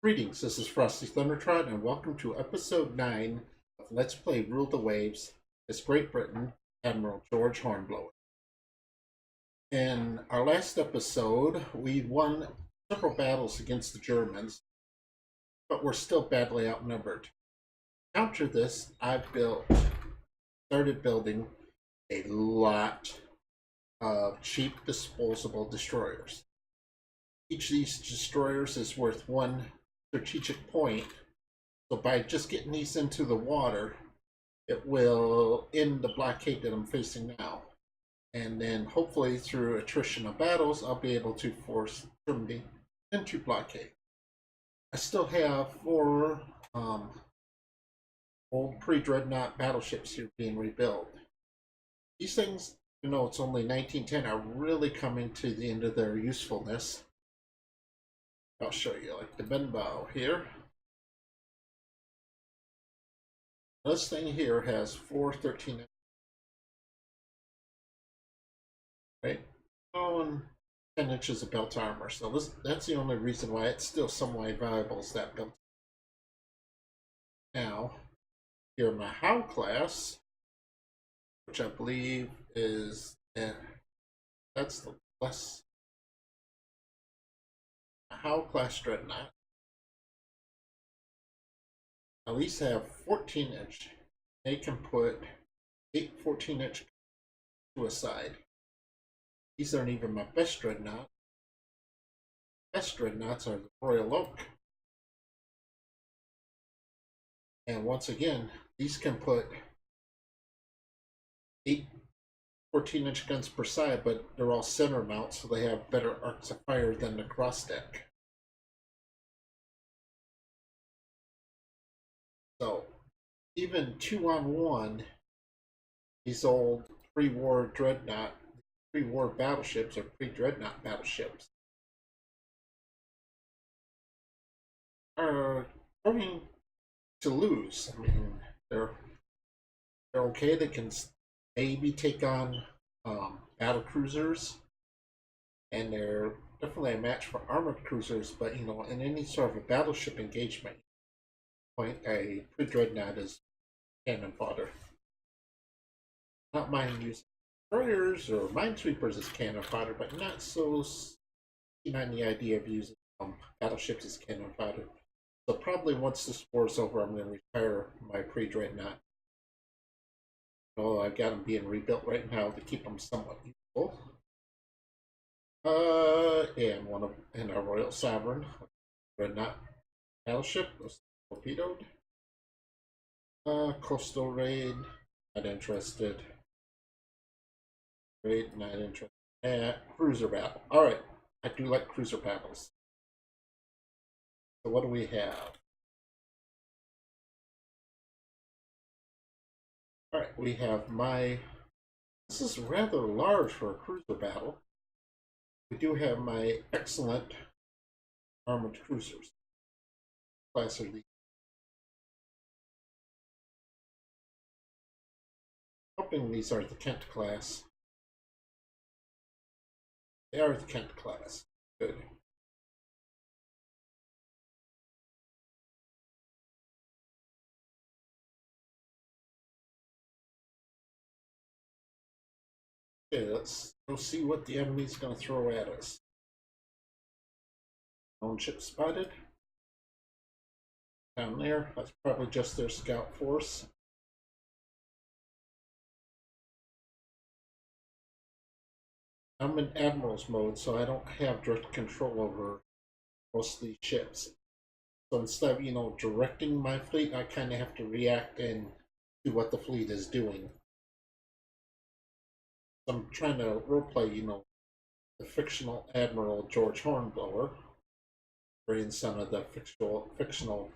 Greetings, this is Frosty Thundertrod, and welcome to episode 9 of Let's Play Rule the Waves as Great Britain, Admiral George Hornblower. In our last episode, we won several battles against the Germans, but we're still badly outnumbered. To counter this, I've started building a lot of cheap disposable destroyers. Each of these destroyers is worth one strategic point, so by just getting these into the water, it will end the blockade that I'm facing now. And then hopefully through attrition of battles, I'll be able to force Germany into blockade. I still have 4 old pre-dreadnought battleships here being rebuilt. These things, you know, it's only 1910, are really coming to the end of their usefulness. I'll show you, like the Benbow here. This thing here has 4 13 right? Oh, and 10 inches of belt armor. So that's the only reason why it's still somewhat valuable, is that belt. Now, here my Howe class, which I believe is that's the less Howe class dreadnought. At least have 14-inch. They can put 8 14-inch to a side. These aren't even my best dreadnought. Best dreadnoughts are the Royal Oak. And once again, these can put 8 14-inch guns per side, but they're all center mounts, so they have better arcs of fire than the cross deck. So even 2-on-1, these old pre-war battleships, or pre-dreadnought battleships, are going to lose. I mean, they're okay. They can maybe take on battle cruisers, and they're definitely a match for armored cruisers. But you know, in any sort of a battleship engagement, a pre-dreadnought is cannon fodder. Not mind using destroyers or minesweepers as cannon fodder, but not so keen on the idea of using battleships as cannon fodder. So probably once this war's over, I'm going to retire my pre-dreadnought. Oh, I've got them being rebuilt right now to keep them somewhat useful. And our Royal Sovereign dreadnought battleship was torpedoed. Coastal raid, not interested. Raid, not interested. Cruiser battle. Alright, I do like cruiser battles. So what do we have? Alright, we have this is rather large for a cruiser battle. We do have my excellent armored cruisers. Class are these. Hoping these are the Kent class. They are the Kent class. Good. Okay, let's go see what the enemy's going to throw at us. Own ship spotted. Down there, that's probably just their scout force. I'm in Admiral's mode, so I don't have direct control over most of these ships. So instead of, you know, directing my fleet, I kind of have to react and do what the fleet is doing. I'm trying to roleplay, you know, the fictional Admiral George Hornblower, grandson of the fictional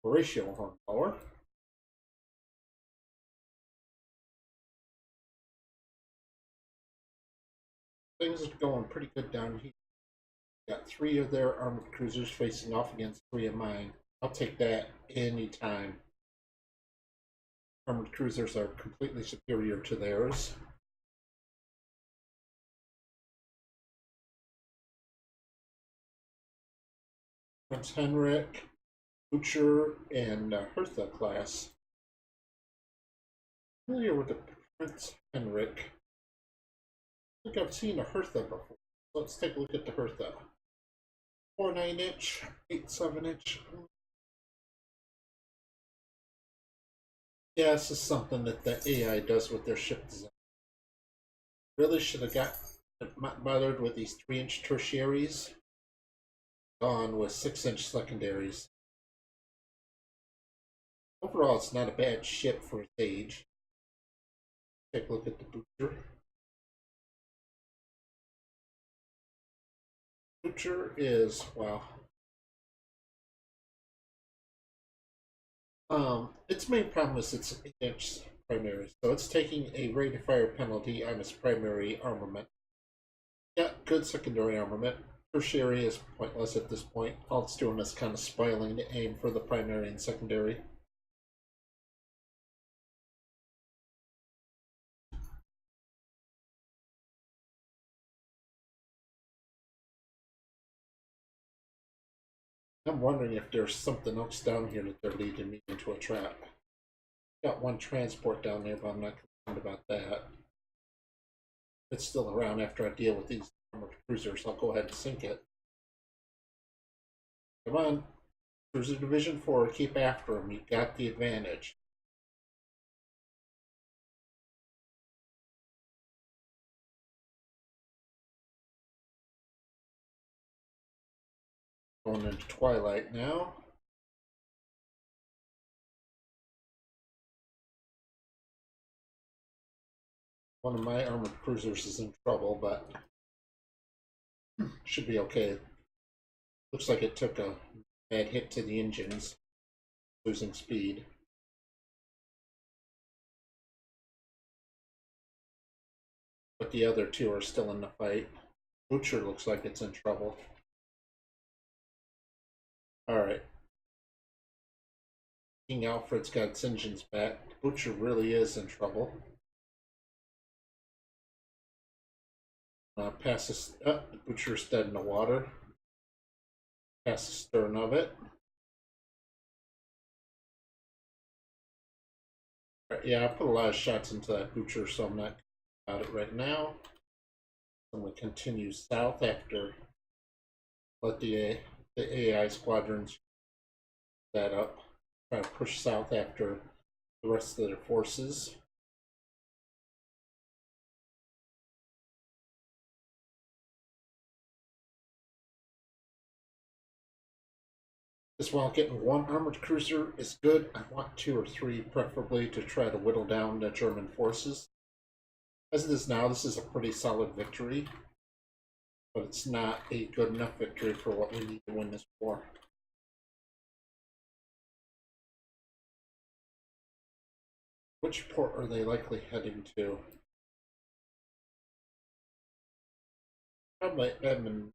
Horatio Hornblower. Things are going pretty good down here. Got 3 of their armored cruisers facing off against 3 of mine. I'll take that anytime. Armored cruisers are completely superior to theirs. Prince Henrik, Butcher, and Hertha class. Familiar with the Prince Henrik. I think I've seen a Hertha before. Let's take a look at the Hertha. 4.9-inch, 8.7-inch. Yeah, this is something that the AI does with their ship design. Really should have got bothered with these 3-inch tertiaries. Gone with 6-inch secondaries. Overall, it's not a bad ship for its age. Take a look at the Butcher. Butcher is, wow. Its main problem is its 8-inch primary, so it's taking a rate of fire penalty on its primary armament. Yeah, good secondary armament. Tertiary is pointless at this point. All it's doing is kind of spoiling the aim for the primary and secondary. I'm wondering if there's something else down here that they're leading me into a trap. Got one transport down there, but I'm not concerned about that. If it's still around after I deal with these armored cruisers, I'll go ahead and sink it. Come on. Cruiser Division 4, keep after him. You got the advantage. Going into twilight now. One of my armored cruisers is in trouble, but should be okay. Looks like it took a bad hit to the engines, losing speed. But the other two are still in the fight. Butcher looks like it's in trouble. Alright. King Alfred's got its engines back. Butcher really is in trouble. Pass this. The Butcher's dead in the water. Past the stern of it. Right, yeah, I put a lot of shots into that Butcher, so I'm not about it right now. I'm going to continue south after let the AI squadrons that up. Try to push south after the rest of their forces. Just while getting one armored cruiser is good, I want 2 or 3 preferably to try to whittle down the German forces. As it is now, this is a pretty solid victory, but it's not a good enough victory for what we need to win this war. Which port are they likely heading to? Probably Edmonton.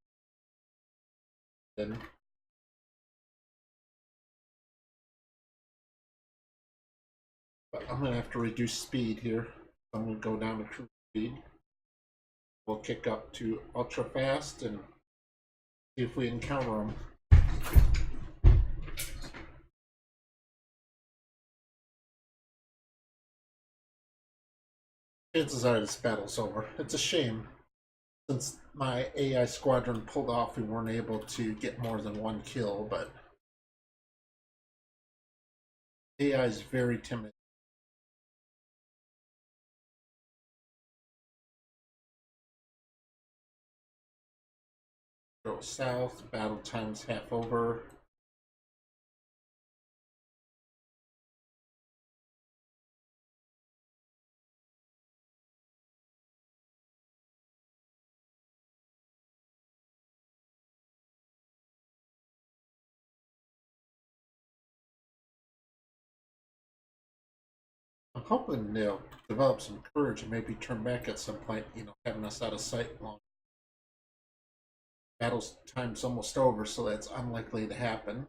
But I'm going to have to reduce speed here. I'm going to go down to cruise speed. We'll kick up to ultra fast and see if we encounter them. Chances are this battle's over. It's a shame. Since my AI squadron pulled off, we weren't able to get more than 1 kill, but AI is very timid. Go south, battle time's half over. I'm hoping they'll develop some courage and maybe turn back at some point, having us out of sight long. Battle time's almost over, so that's unlikely to happen.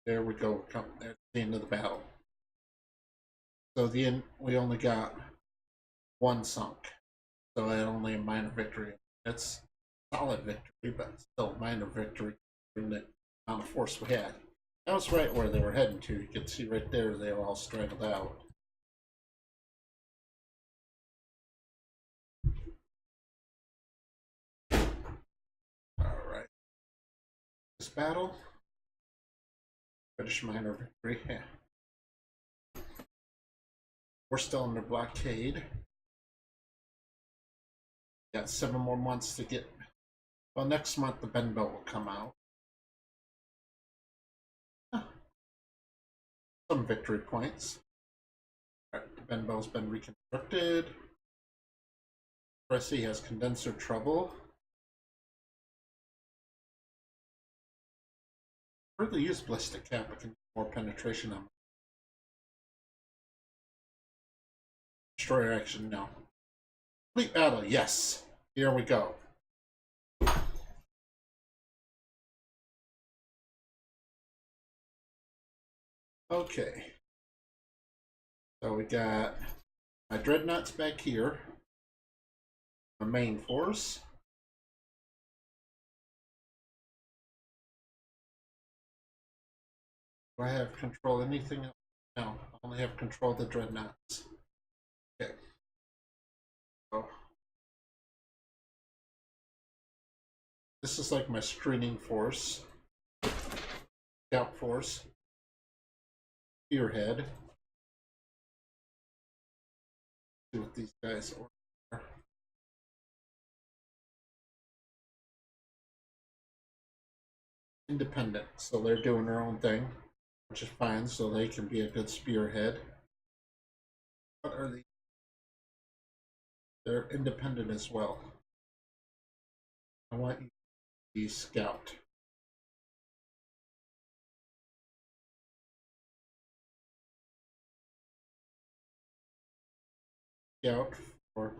There we go. There's the end of the battle. So we only got 1 sunk. So that only amounts minor victory. That's solid victory, but still minor victory in the amount of force we had. That was right where they were heading to. You can see right there they were all stranded out. Alright. This battle. British minor victory. Yeah. We're still under blockade. Got 7 more months to get. Well, next month the Benbow will come out. Some victory points. Right, the Benbow's been reconstructed. Frosty has condenser trouble. Further use ballistic cap, I can get more penetration on. Destroyer action, no. Complete battle, yes. Here we go. Okay. So we got my dreadnoughts back here. My main force. Do I have control anything else? No, I only have control of the dreadnoughts. Okay. So this is like my screening force. Scout force. Spearhead. See what these guys are. Independent, so they're doing their own thing, which is fine, so they can be a good spearhead. What are these? They're independent as well. I want you to be scout. Scout for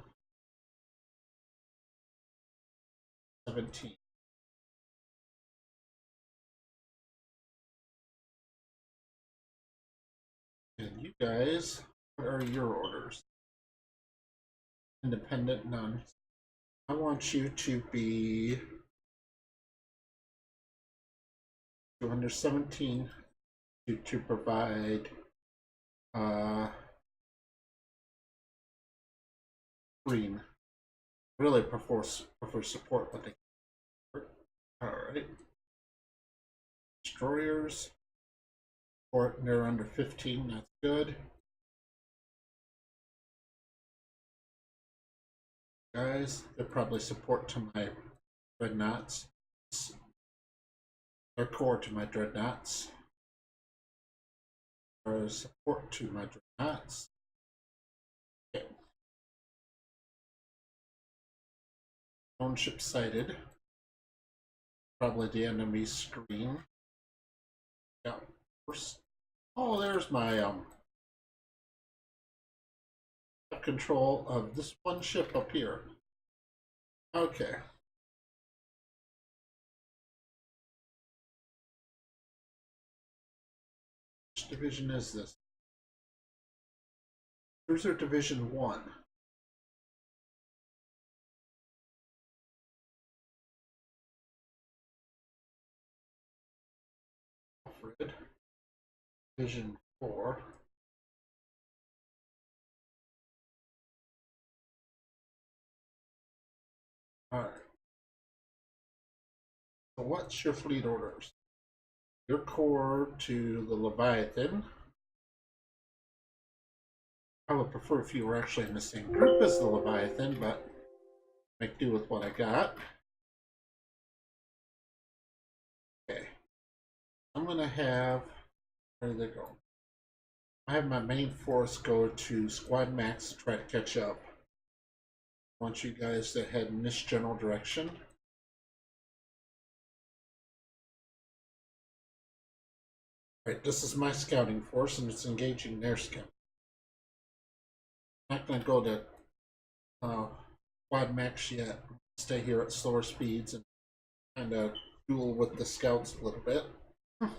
17. And you guys, what are your orders? Independent, none. I want you to be 217 to provide green. Really prefer support, but they alright. Destroyers. They're under 15, that's good. Guys, they're probably support to my dreadnoughts. They're core to my dreadnoughts. Or support to my dreadnoughts. Okay. Own ship sighted. Probably the enemy screen. Yeah. Oh, there's my control of this one ship up here. Okay. Which division is this? Cruiser Division 1. Alfred. Division 4. Alright. So what's your fleet orders? Your core to the Leviathan. I would prefer if you were actually in the same group as the Leviathan, but make do with what I got. Okay. I'm gonna have, where do they go? I have my main force go to Squad Max to try to catch up. I want you guys to head in this general direction. Right, this is my scouting force, and it's engaging their scout. I'm not going to go to Quad Max yet. Stay here at slower speeds and kind of duel with the scouts a little bit. The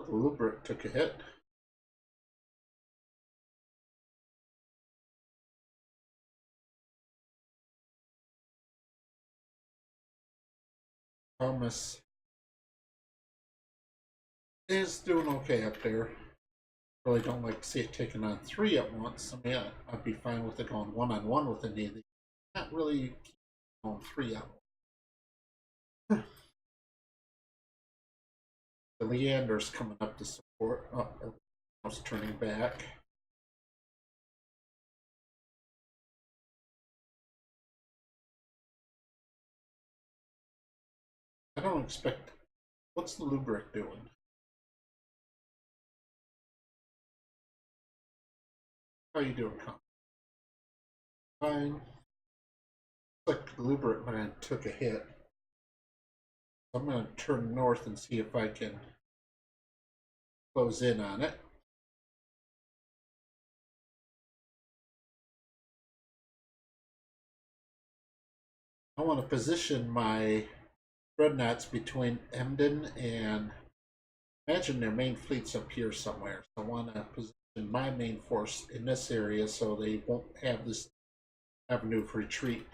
Lubric took a hit. Thomas is doing okay up there. Really don't like to see it taking on three at once. I mean, I'd be fine with it going one-on-one with any of these. Not really going three at once. The Leander's coming up to support. Oh, I was turning back. I don't expect. What's the Lubric doing? How you doing, Con? Fine. Looks like the Lubric man took a hit. I'm going to turn north and see if I can close in on it. I want to position my dreadnoughts between Emden and imagine their main fleet's up here somewhere. So I want to position my main force in this area so they won't have this avenue of retreat.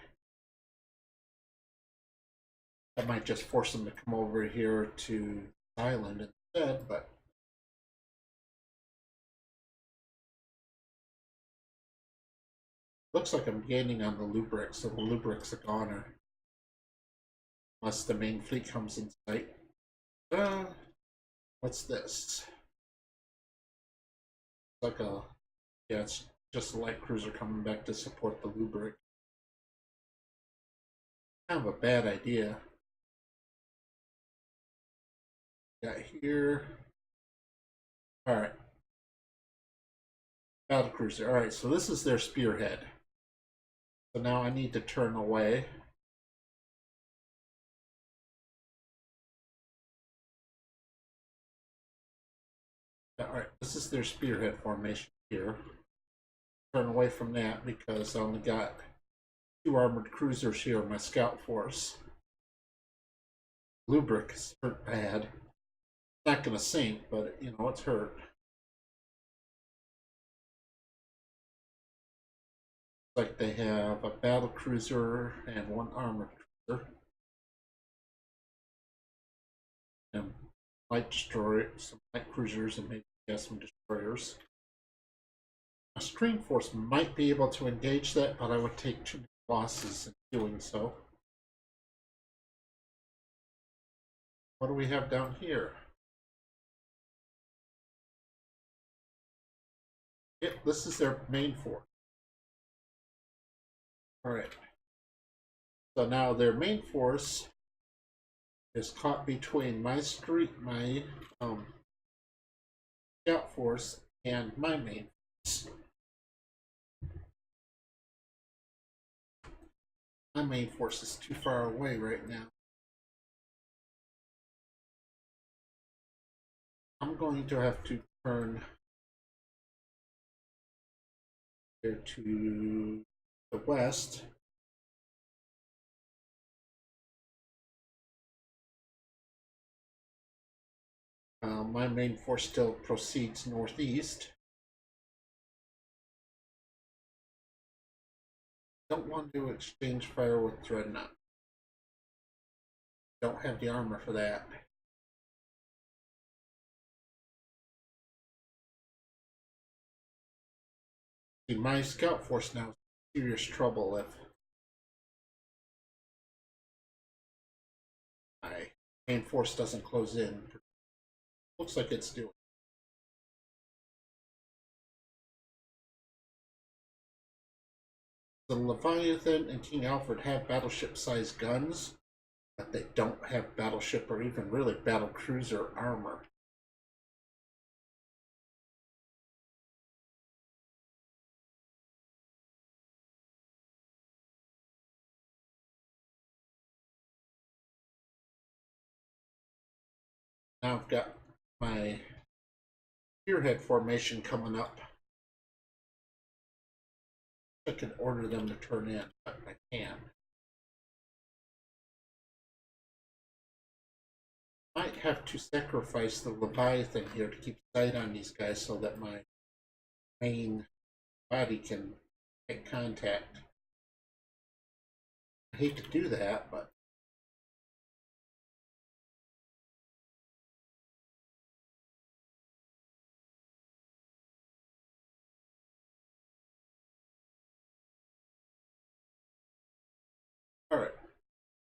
I might just force them to come over here to the island instead, but looks like I'm gaining on the Lubric, so the Lubric's a goner. Unless the main fleet comes in sight. What's this? Like a, yeah, it's just a light cruiser coming back to support the Lubric. Kind of a bad idea. Got here. Alright. Battle cruiser. Alright, so this is their spearhead. So now I need to turn away. Alright, this is their spearhead formation here. Turn away from that because I only got 2 armored cruisers here in my scout force. Lubric is hurt bad. It's not going to sink, but you know, it's hurt. Like they have a battle cruiser and 1 armored cruiser. And light destroyer, some light cruisers, and maybe some destroyers. A stream force might be able to engage that, but I would take too many losses in doing so. What do we have down here? Yep, this is their main force. Alright. So now their main force is caught between my scout force and my main force. My main force is too far away right now. I'm going to have to turn here to the west. My main force still proceeds northeast. Don't want to exchange fire with Dreadnought. Don't have the armor for that. See, my scout force now is in serious trouble if my main force doesn't close in. Looks like it's doing. The Leviathan and King Alfred have battleship-sized guns, but they don't have battleship or even really battle cruiser armor. Now I've got my spearhead formation coming up. I can order them to turn in, but I can. Might have to sacrifice the Leviathan here to keep sight on these guys so that my main body can make contact. I hate to do that, but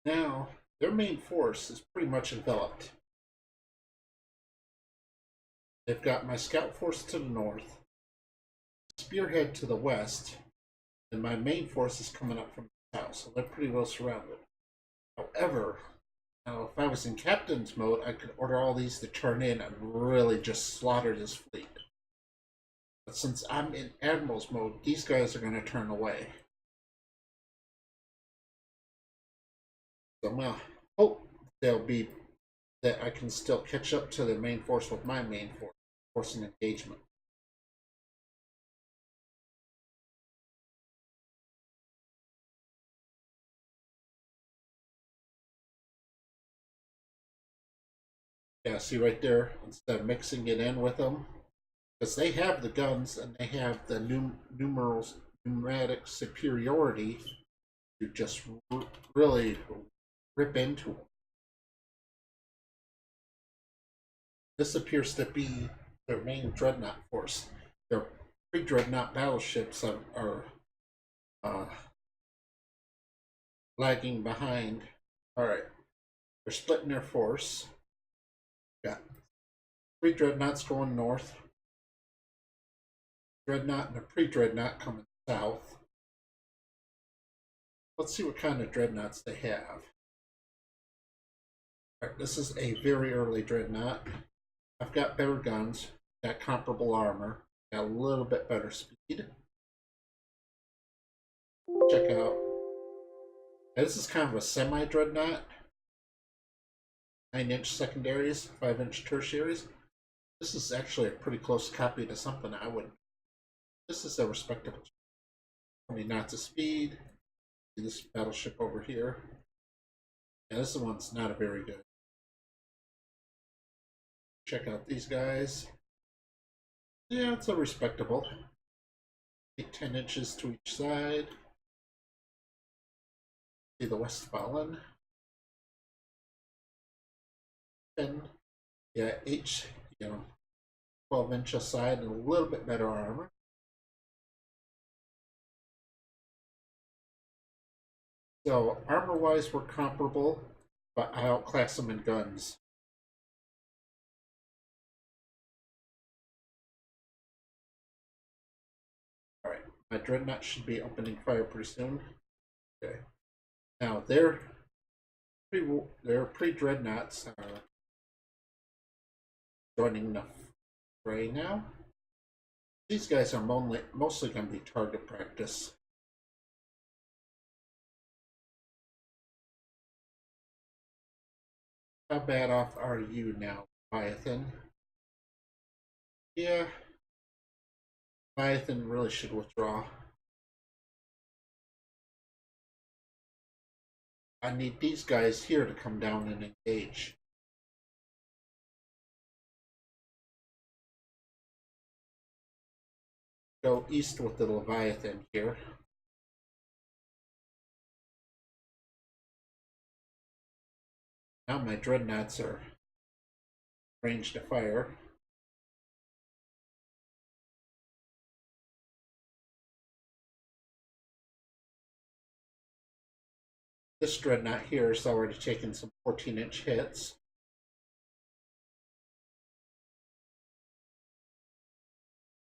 Now, their main force is pretty much enveloped. They've got my scout force to the north, spearhead to the west, and my main force is coming up from the south, so they're pretty well surrounded. However, now if I was in captain's mode, I could order all these to turn in and really just slaughter this fleet. But since I'm in admiral's mode, these guys are going to turn away. So I'm going to hope they'll be that I can still catch up to the main force with my main force and engagement. Yeah, see right there, instead of mixing it in with them, because they have the guns and they have the numeric superiority to just really rip into them. This appears to be their main dreadnought force. Their pre-dreadnought battleships are lagging behind. Alright, they're splitting their force. Got 3 dreadnoughts going north, dreadnought and a pre-dreadnought coming south. Let's see what kind of dreadnoughts they have. Alright, this is a very early dreadnought. I've got better guns, got comparable armor, got a little bit better speed. Check out. Now, this is kind of a semi-dreadnought. 9-inch secondaries, 5-inch tertiaries. This is actually a pretty close copy to something I would. This is a respectable 20 knots of speed. See this battleship over here. Yeah, this one's not a very good. Check out these guys. Yeah, it's a respectable. 10 inches to each side. See the Westfalen. 10. Yeah, 12 inch a side and a little bit better armor. So armor-wise, we're comparable, but I outclass them in guns. All right, my dreadnought should be opening fire pretty soon. Okay. Now their pre-dreadnoughts are joining the fray now. These guys are mostly going to be target practice. How bad off are you now, Leviathan? Yeah, Leviathan really should withdraw. I need these guys here to come down and engage. Go east with the Leviathan here. Now my dreadnoughts are ranged to fire. This dreadnought here is already taken some 14-inch hits.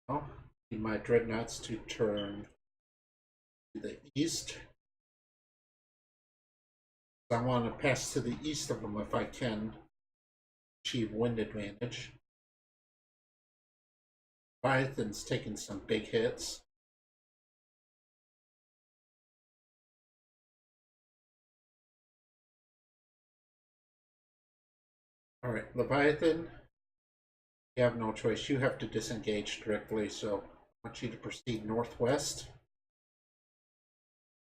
Now, need my dreadnoughts to turn to the east. I want to pass to the east of them if I can achieve wind advantage. Leviathan's taking some big hits. Alright, Leviathan, you have no choice. You have to disengage directly, so I want you to proceed northwest.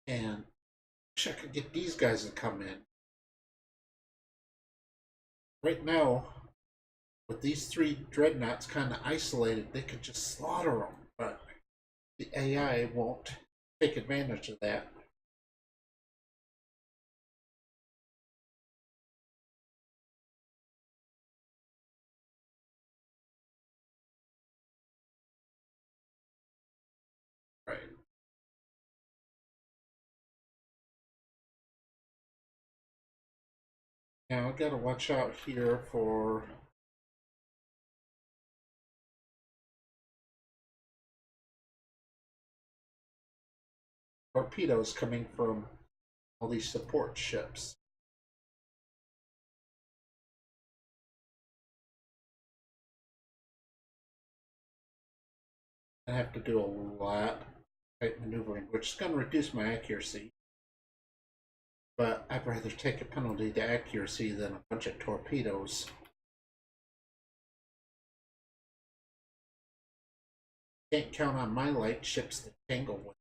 And wish I could get these guys to come in. Right now, with these 3 dreadnoughts kind of isolated, they could just slaughter them, but the AI won't take advantage of that. Right. Now I gotta watch out here for torpedoes coming from all these support ships. I have to do a lot of maneuvering, which is going to reduce my accuracy. But I'd rather take a penalty to accuracy than a bunch of torpedoes. Can't count on my light ships to tangle with.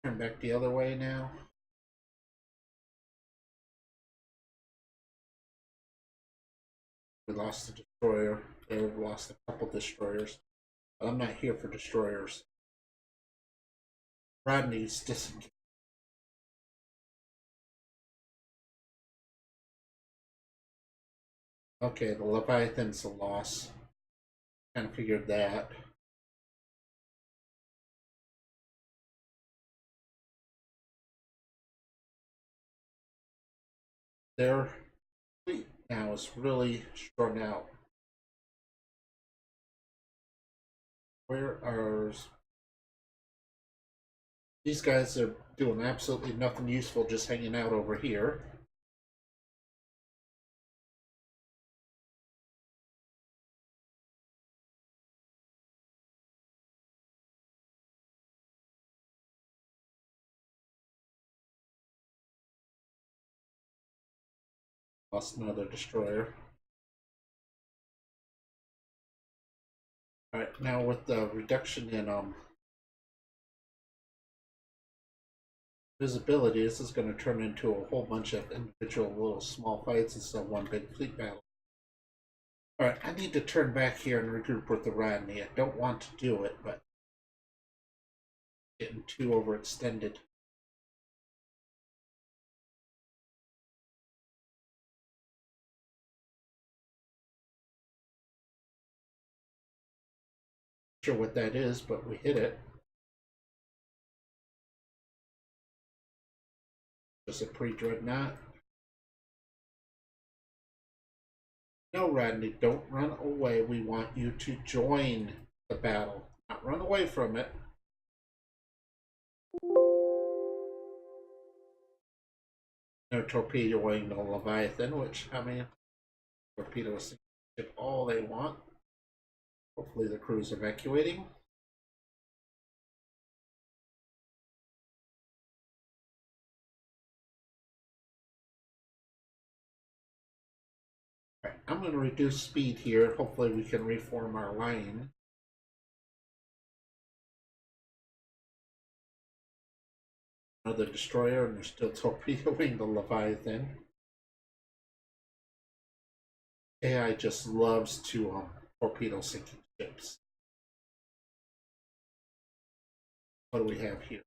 Turn back the other way now. We lost the destroyer. They've lost a couple destroyers. But I'm not here for destroyers. Rodney's disengaged. Okay, the Leviathan's a loss. Kind of figured that. Their fleet now is really strung out. Where are these guys? Are doing absolutely nothing useful, just hanging out over here. Lost another destroyer. Alright, now with the reduction in visibility, this is going to turn into a whole bunch of individual little small fights instead of one big fleet battle. Alright, I need to turn back here and regroup with the Rodney. I don't want to do it, but getting too overextended. Sure what that is, but we hit it. Just a pre-dreadnought. No, Rodney, don't run away. We want you to join the battle, not run away from it. They're torpedoing the Leviathan, which, I mean, torpedoes all they want. Hopefully the crew's evacuating. Right, I'm going to reduce speed here. Hopefully we can reform our line. Another destroyer, and they're still torpedoing the Leviathan. AI just loves to torpedo sinking ships. What do we have here?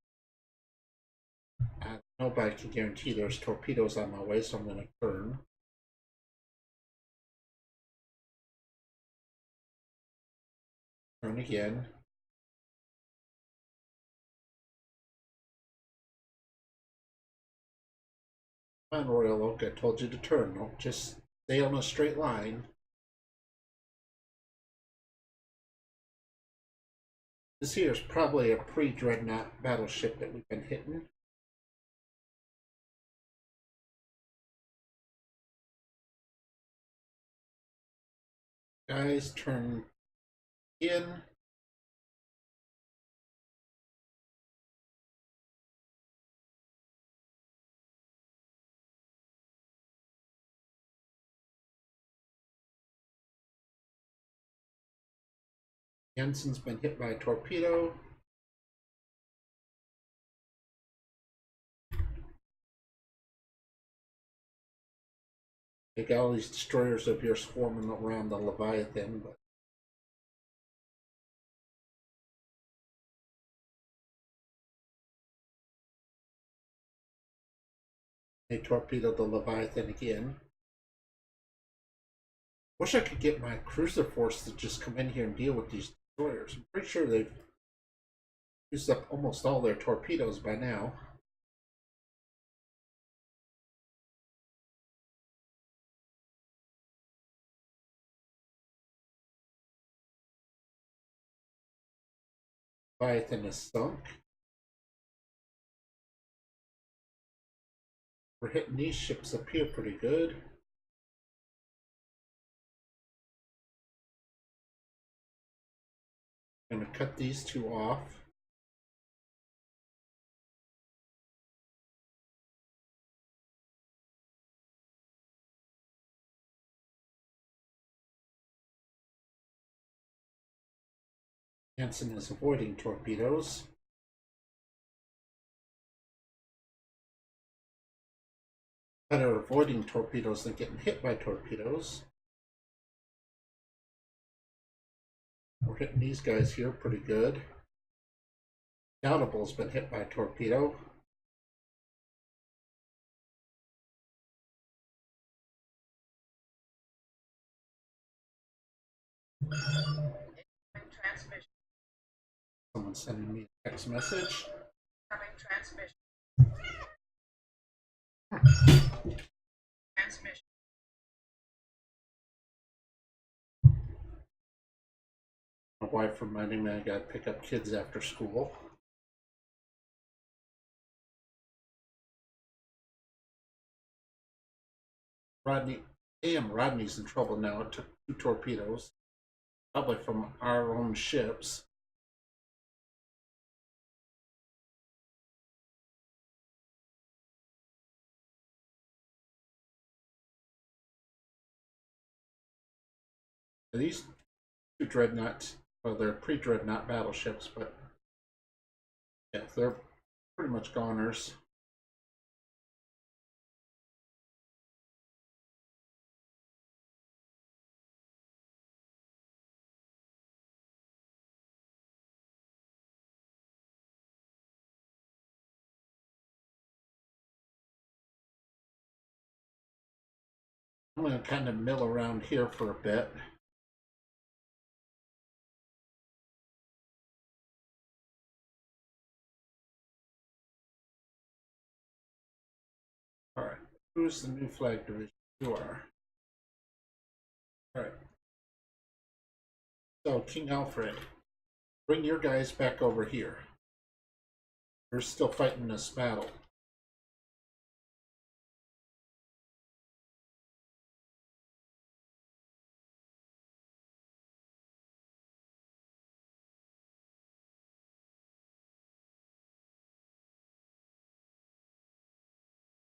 Nobody can guarantee there's torpedoes on my way, so I'm going to turn. Turn again. Come on, Royal Oak, I told you to turn. Don't just stay on a straight line. This here is probably a pre-dreadnought battleship that we've been hitting. Guys, turn in. Jensen's been hit by a torpedo. They got all these destroyers up here swarming around the Leviathan, but they torpedoed the Leviathan again. Wish I could get my cruiser force to just come in here and deal with these destroyers. I'm pretty sure they've used up almost all their torpedoes by now. Leviathan is sunk. We're hitting these ships up here pretty good. I'm going to cut these two off. Hansen is avoiding torpedoes. Better avoiding torpedoes than getting hit by torpedoes. We're hitting these guys here pretty good. Doubtable's been hit by a torpedo. Transmission. Someone's sending me a text message. Transmission. Transmission. My wife reminding me I gotta pick up kids after school. Rodney's in trouble now. It took 2 torpedoes, probably from our own ships. These 2 dreadnoughts, well, they're pre-dreadnought battleships, but yeah, they're pretty much goners. I'm going to kind of mill around here for a bit. Alright, who's the new flag division? You are. Alright. So, King Alfred, bring your guys back over here. We're still fighting this battle.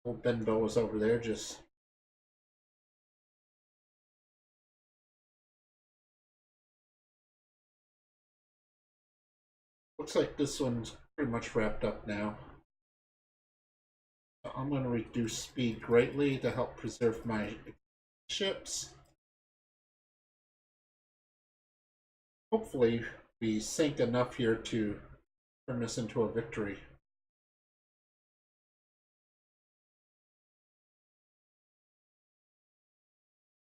Old Benbow is over there just looks like this one's pretty much wrapped up now. So I'm going to reduce speed greatly to help preserve my ships. Hopefully we sink enough here to turn this into a victory.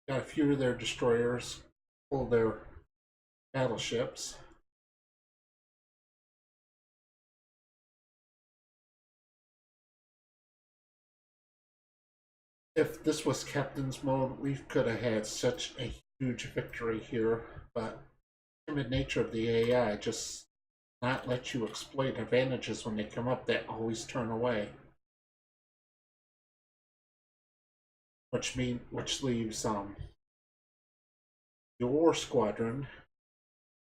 Got a few of their destroyers pull their battleships. If this was captain's mode, we could have had such a huge victory here, but the timid nature of the AI just not let you exploit advantages when they come up. They always turn away, which leaves your squadron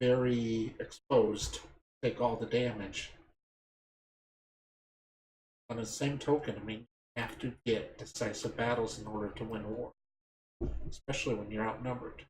very exposed to take all the damage. On the same token, I mean, you have to get decisive battles in order to win a war, especially when you're outnumbered.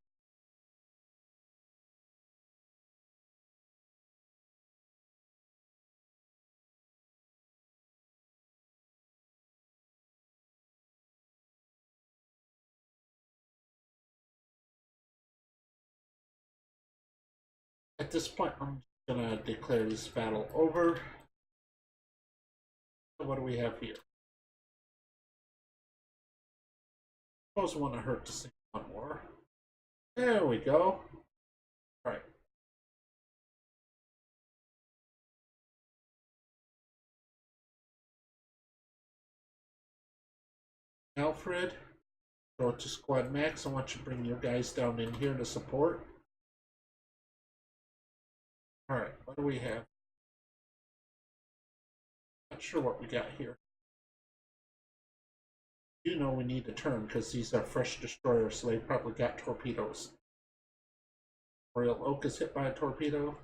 At this point, I'm gonna declare this battle over. So what do we have here? I suppose I want to hurt to sink one more. There we go. All right. Alfred, go to Squad Max. I want you to bring your guys down in here to support. All right, what do we have? Not sure what we got here. You know we need to turn because these are fresh destroyers, so they probably got torpedoes. Royal Oak is hit by a torpedo.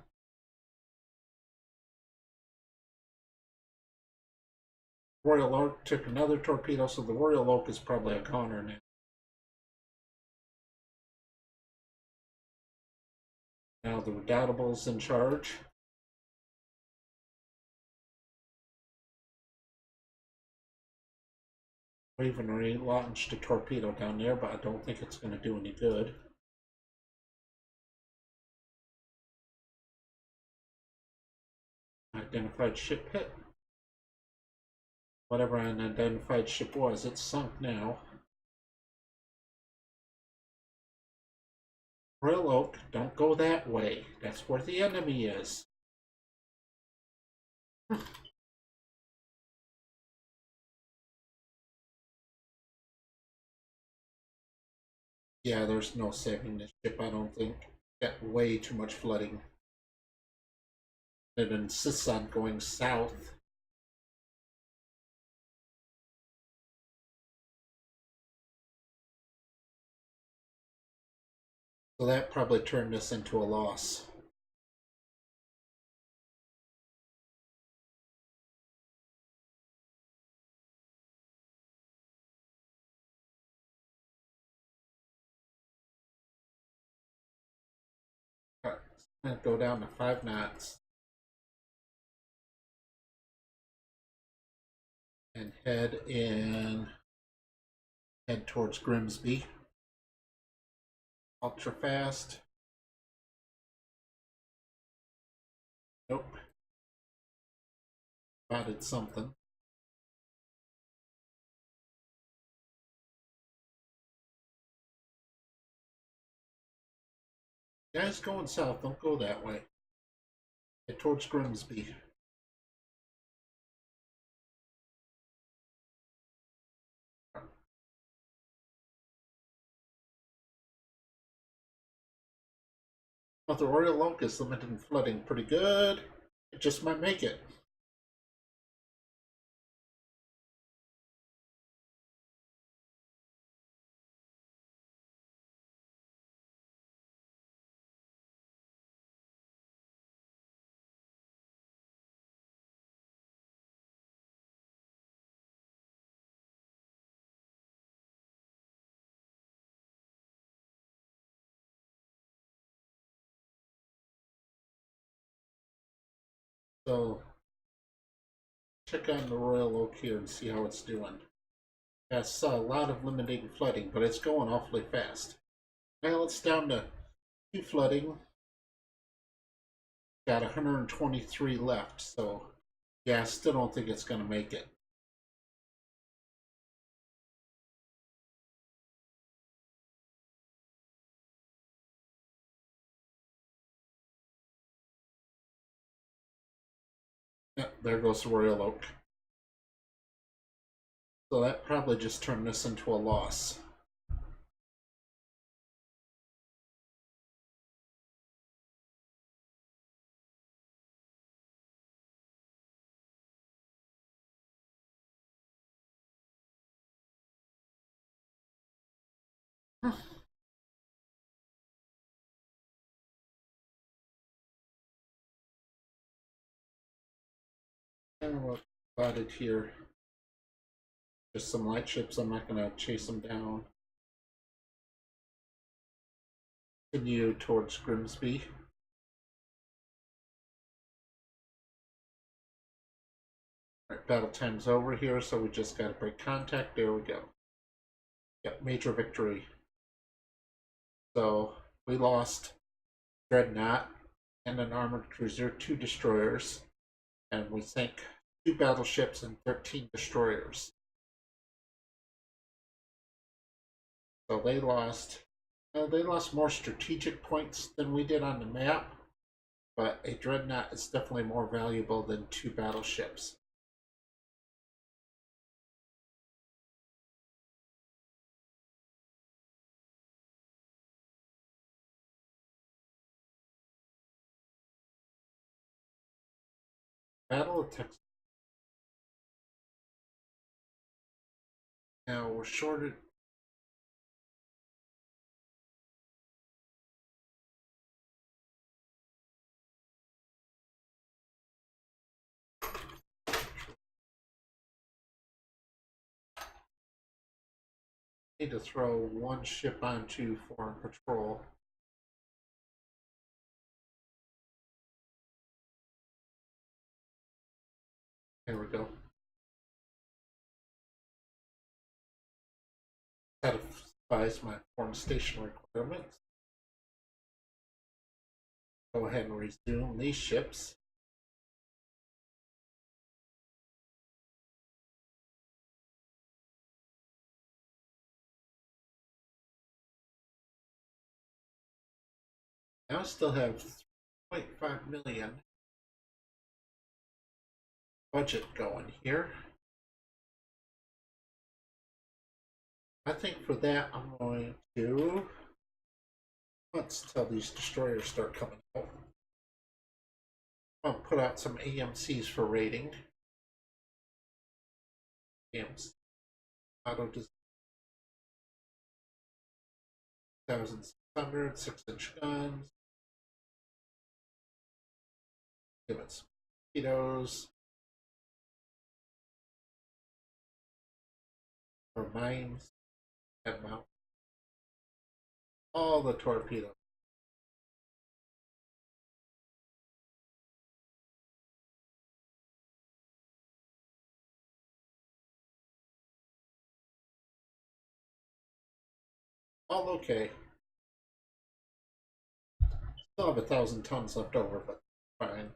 Royal Oak took another torpedo, so the Royal Oak is probably a goner now. Now the Redoutable's in charge. Wavenry launched a torpedo down there, but I don't think it's going to do any good. Identified ship hit. Whatever an identified ship was, it's sunk now. Royal Oak, don't go that way. That's where the enemy is. Yeah, there's no saving this ship, I don't think. Got way too much flooding. It insists on going south. So that probably turned this into a loss. Alright, so I'm going to go down to 5 knots. And head towards Grimsby. Ultra fast. Nope. Spotted something. Guys going south, don't go that way. Head towards Grimsby. Well, the Royal Oak is limited in flooding pretty good. It just might make it. So check on the Royal Oak here and see how it's doing. That's a lot of limiting flooding, but it's going awfully fast. Well, it's down to 2 flooding. Got 123 left, so yeah, I still don't think it's going to make it. Yep, there goes the Royal Oak. So that probably just turned this into a loss. And what spotted here? Just some light ships. I'm not going to chase them down. Continue towards Grimsby. Alright, battle time's over here, so we just got to break contact. There we go. Yep, major victory. So we lost Dreadnought and an armored cruiser, 2 destroyers, and we sank 2 battleships and 13 destroyers. So they lost They lost more strategic points than we did on the map, but a dreadnought is definitely more valuable than 2 battleships. Battle of Texas. Now we're shorted. Need to throw 1 ship onto foreign patrol. There we go. Satisfies my foreign station requirements. Go ahead and resume these ships. Now I still have 3.5 million budget going here. I think for that I'm going to, let's tell these destroyers start coming out. I'll put out some AMCs for rating. AMC auto design 1600 6-inch guns. Give it some torpedoes. Or mines. And mount all the torpedoes. All okay. Still have 1,000 tons left over, but fine.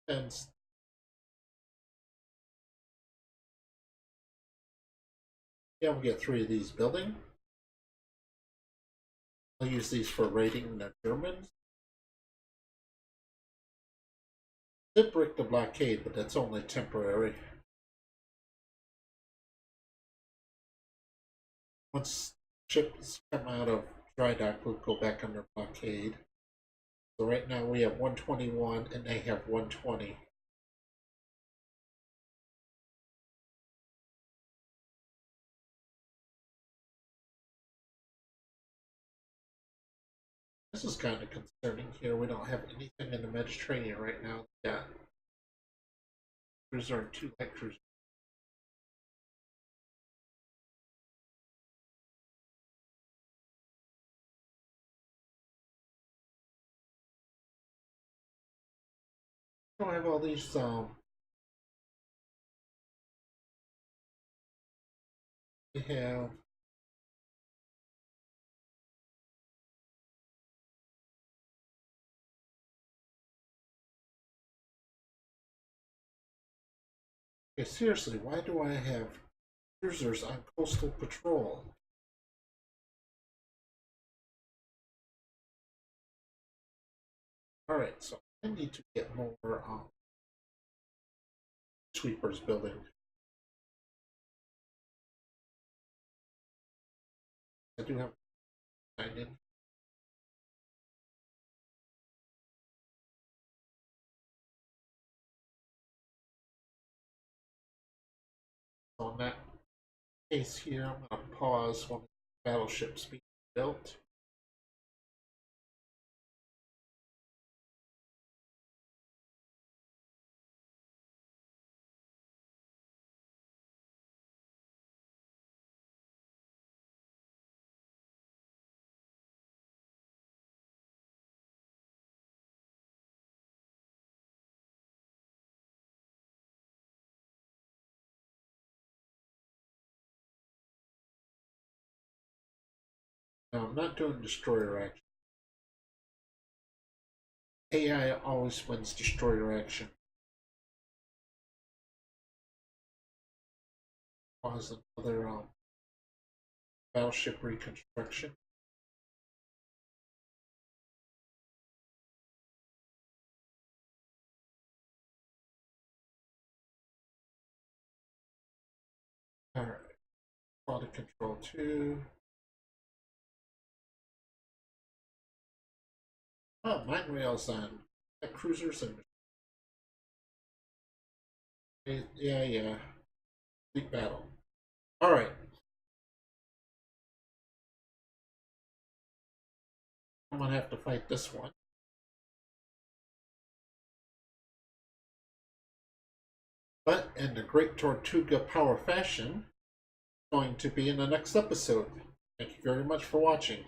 And yeah, we'll get 3 of these building. I'll use these for raiding the Germans. Did break the blockade, but that's only temporary. Once ships come out of dry dock, we'll go back under blockade. So right now we have 121 and they have 120. This is kind of concerning here. We don't have anything in the Mediterranean right now. Yeah. Cruiser and 2 light cruisers. I don't have all these we have okay, seriously, why do I have cruisers on coastal patrol? Alright, so I need to get more sweepers building. I do have 9 in. On that case here, I'm going to pause when battleships being built. Now, I'm not doing destroyer action. AI always wins destroyer action. cause another battleship reconstruction. Alright. Quality control 2. Oh, mine rails on cruisers and yeah. Fleet battle. Alright. I'm gonna have to fight this one. But in the Great Tortuga Power fashion, going to be in the next episode. Thank you very much for watching.